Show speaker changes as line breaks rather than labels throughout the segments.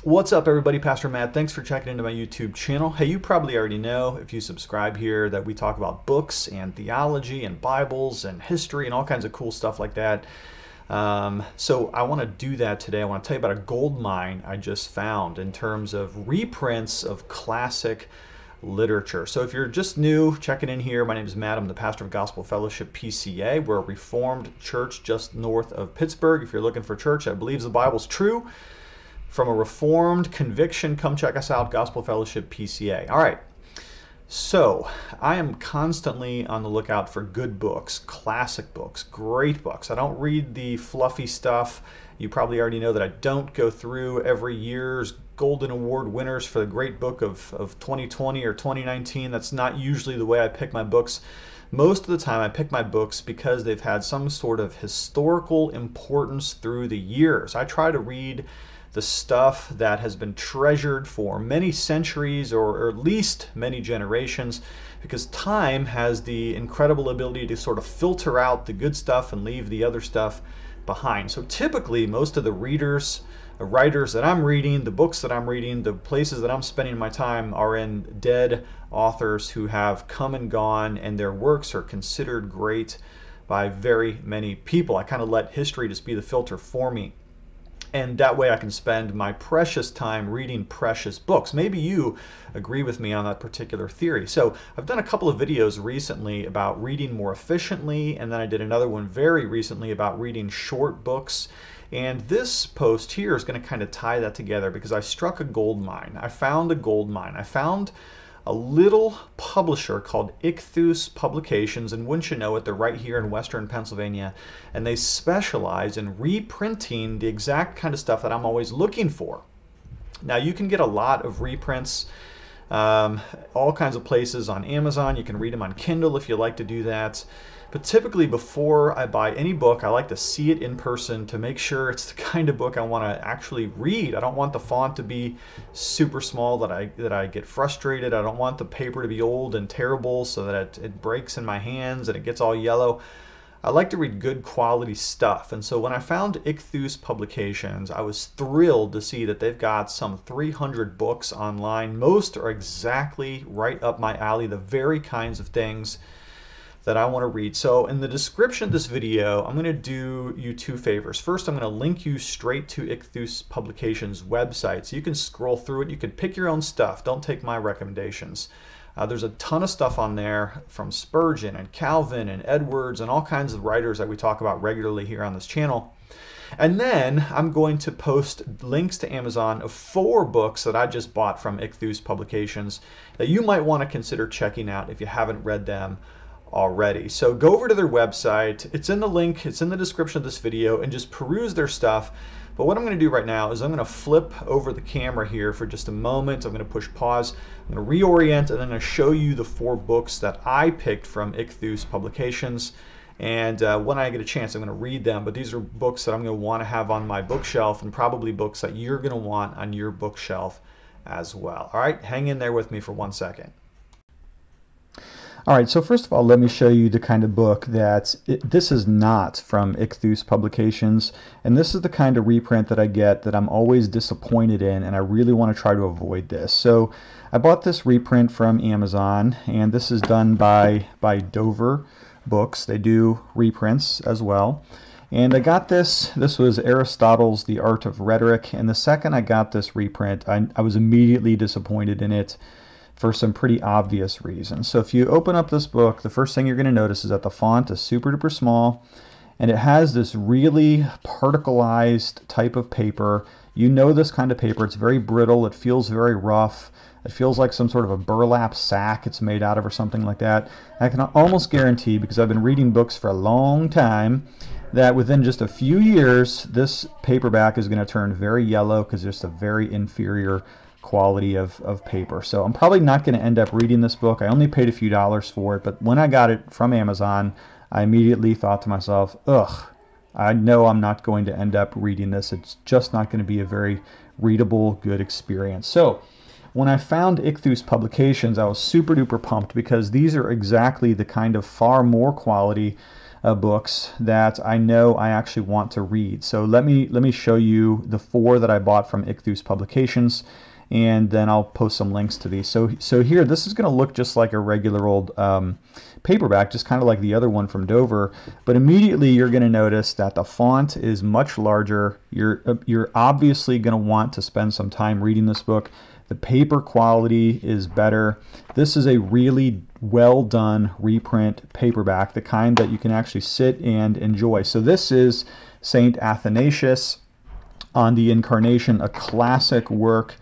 What's up, everybody? Pastor Matt. Thanks for checking into my YouTube channel. Hey, you probably already know if you subscribe here that we talk about books and theology and Bibles and history and all kinds of cool stuff like that. So I want to do that today. I want to tell you about a gold mine I just found in terms of reprints of classic literature. So if you're just new, checking in here, my name is Matt. I'm the pastor of Gospel Fellowship PCA. We're a Reformed church just north of Pittsburgh. If you're looking for a church that believes the Bible's true, from a Reformed conviction, come check us out, Gospel Fellowship PCA. All right, so I am constantly on the lookout for good books, classic books, great books. I don't read the fluffy stuff. You probably already know that I don't go through every year's Golden Award winners for the great book of 2020 or 2019. That's not usually the way I pick my books. Most of the time I pick my books because they've had some sort of historical importance through the years. I try to read the stuff that has been treasured for many centuries or at least many generations, because time has the incredible ability to sort of filter out the good stuff and leave the other stuff behind. So typically most of the writers that I'm reading, the books that I'm reading, the places that I'm spending my time are in dead authors who have come and gone, and their works are considered great by very many people. I kind of let history just be the filter for me. And that way I can spend my precious time reading precious books. Maybe you agree with me on that particular theory. So I've done a couple of videos recently about reading more efficiently, and then I did another one very recently about reading short books. And this post here is going to kind of tie that together because I struck a gold mine. I found a gold mine. I found a little publisher called Ichthus Publications, and wouldn't you know it, they're right here in Western Pennsylvania, and they specialize in reprinting the exact kind of stuff that I'm always looking for. Now you can get a lot of reprints all kinds of places on Amazon. You can read them on Kindle if you like to do that. But typically before I buy any book, I like to see it in person to make sure it's the kind of book I want to actually read. I don't want the font to be super small that I get frustrated. I don't want the paper to be old and terrible so that it breaks in my hands and it gets all yellow. I like to read good quality stuff. And so when I found Ichthus Publications, I was thrilled to see that they've got some 300 books online. Most are exactly right up my alley, the very kinds of things that I want to read. So in the description of this video, I'm going to do you two favors. First, I'm going to link you straight to Ichthus Publications website, so you can scroll through it. You can pick your own stuff. Don't take my recommendations. There's a ton of stuff on there from Spurgeon and Calvin and Edwards and all kinds of writers that we talk about regularly here on this channel. And then I'm going to post links to Amazon of 4 books that I just bought from Ichthus Publications that you might want to consider checking out if you haven't read them already. So go over to their website. It's in the link, it's in the description of this video, and just peruse their stuff. But what I'm going to do right now is I'm going to flip over the camera here for just a moment. I'm going to push pause. I'm going to reorient, and then I'm going to show you the 4 books that I picked from Ichthus Publications. And when I get a chance, I'm going to read them. But these are books that I'm going to want to have on my bookshelf, and probably books that you're going to want on your bookshelf as well. All right, hang in there with me for 1 second. All right, so first of all, let me show you the kind of book that this is not from Ichthus Publications, and this is the kind of reprint that I get that I'm always disappointed in, and I really want to try to avoid this. So I bought this reprint from Amazon, and this is done by Dover Books. They do reprints as well. And I got this was Aristotle's The Art of Rhetoric, and the second I got this reprint, I was immediately disappointed in it for some pretty obvious reasons. So if you open up this book, the first thing you're going to notice is that the font is super duper small, and it has this really particleized type of paper. You know this kind of paper. It's very brittle. It feels very rough. It feels like some sort of a burlap sack it's made out of or something like that. I can almost guarantee, because I've been reading books for a long time, that within just a few years this paperback is going to turn very yellow because it's just a very inferior quality of paper. So I'm probably not going to end up reading this book. I only paid a few dollars for it, but when I got it from Amazon, I immediately thought to myself, ugh, I know I'm not going to end up reading this. It's just not going to be a very readable, good experience. So when I found Ichthus Publications, I was super duper pumped because these are exactly the kind of far more quality books that I know I actually want to read. So let me show you the 4 that I bought from Ichthus Publications, and then I'll post some links to these. So here, this is going to look just like a regular old paperback, just kind of like the other one from Dover, but immediately you're going to notice that the font is much larger. You're obviously going to want to spend some time reading this book. The paper quality is better. This is a really well done reprint paperback, the kind that you can actually sit and enjoy. So this is Saint Athanasius on the Incarnation, a classic work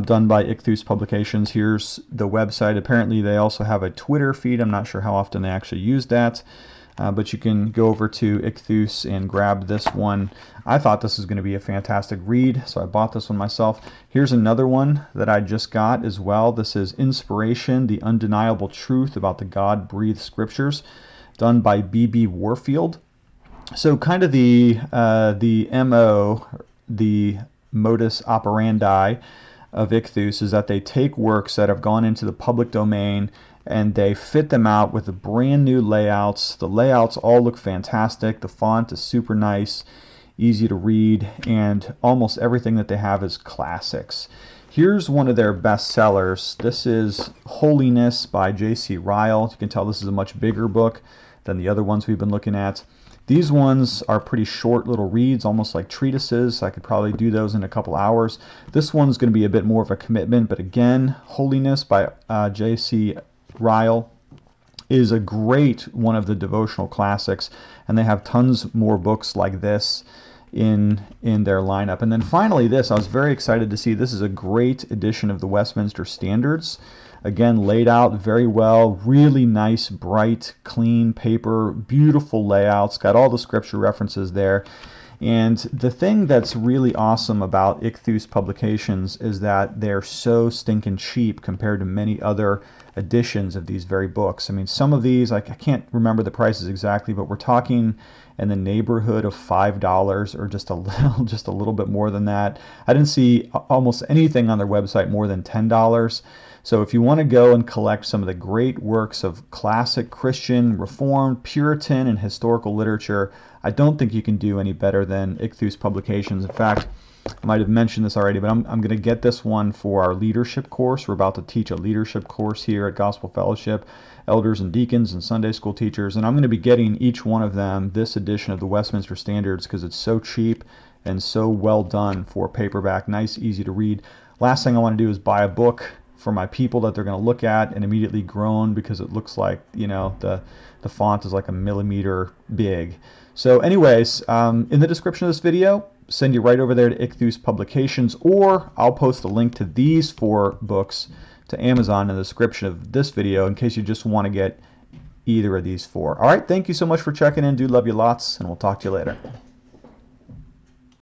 done by Ichthus Publications. Here's the website. Apparently they also have a Twitter feed. I'm not sure how often they actually use that. But you can go over to Ichthus and grab this one. I thought this was going to be a fantastic read, so I bought this one myself. Here's another one that I just got as well. This is Inspiration, the Undeniable Truth About the God-Breathed Scriptures, done by B.B. Warfield. So kind of the MO, the modus operandi of Ichthus is that they take works that have gone into the public domain and they fit them out with the brand new layouts. The layouts all look fantastic. The font is super nice, easy to read, and almost everything that they have is classics. Here's one of their best sellers. This is Holiness by Jc Riles. You can tell this is a much bigger book than the other ones we've been looking at. These ones are pretty short little reads, almost like treatises. I could probably do those in a couple hours. This one's going to be a bit more of a commitment, but again, Holiness by Jc Riles is a great one of the devotional classics, and they have tons more books like this in their lineup. And then finally this, I was very excited to see. This is a great edition of the Westminster Standards. Again, laid out very well, really nice, bright, clean paper, beautiful layouts, got all the scripture references there. And the thing that's really awesome about Ichthus Publications is that they're so stinking cheap compared to many other editions of these very books. I mean, some of these, I can't remember the prices exactly, but we're talking in the neighborhood of $5 or just a little bit more than that. I didn't see almost anything on their website more than $10. So if you want to go and collect some of the great works of classic Christian, Reformed, Puritan, and historical literature, I don't think you can do any better than Ichthus Publications. In fact, I might have mentioned this already, but I'm going to get this one for our leadership course. We're about to teach a leadership course here at Gospel Fellowship, elders and deacons and Sunday school teachers, and I'm going to be getting each one of them this edition of the Westminster Standards because it's so cheap and so well done for paperback, nice, easy to read. Last thing I want to do is buy a book for my people that they're going to look at and immediately groan because it looks like, you know, the font is like a millimeter big. So anyways, in the description of this video, send you right over there to Ichthus Publications, or I'll post a link to these 4 books to Amazon in the description of this video in case you just want to get either of these 4. All right, thank you so much for checking in. Do love you lots, and we'll talk to you later.